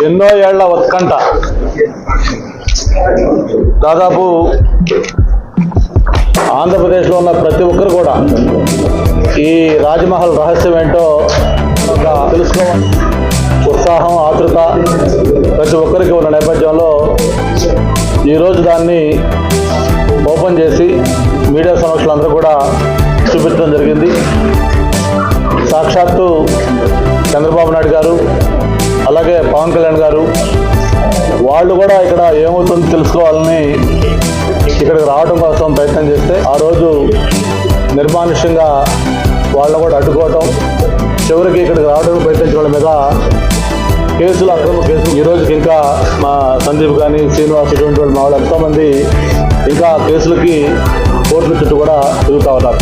ఎన్నో ఏళ్ల ఉత్కంఠ, దాదాపు ఆంధ్రప్రదేశ్లో ఉన్న ప్రతి ఒక్కరు కూడా ఈ రాజ్మహల్ రహస్యం ఏంటో తెలుసుకోవాలి. ఉత్సాహం, ఆతృత ప్రతి ఒక్కరికి ఉన్న నేపథ్యంలో ఈరోజు దాన్ని ఓపెన్ చేసి మీడియా సమక్షంలో అందరూ కూడా చూపించడం జరిగింది. సాక్షాత్తు చంద్రబాబు నాయుడు గారు, అలాగే పవన్ కళ్యాణ్ గారు వాళ్ళు కూడా ఇక్కడ ఏమవుతుందో తెలుసుకోవాలని ఇక్కడికి రావడం కోసం ప్రయత్నం చేస్తే ఆ రోజు నిర్మానుష్యంగా వాళ్ళని కూడా అడ్డుకోవటం, చివరికి ఇక్కడికి రావడానికి ప్రయత్నించడం మీద కేసులు, అక్రమ కేసులు ఈ రోజుకి ఇంకా మా సందీప్ కానీ, శ్రీనివాస్ ఇటువంటి వాళ్ళు మా వాళ్ళు ఎంతోమంది ఇంకా కేసులకి కోర్టుల చుట్టూ కూడా తిరుగుతూ ఉన్నారు.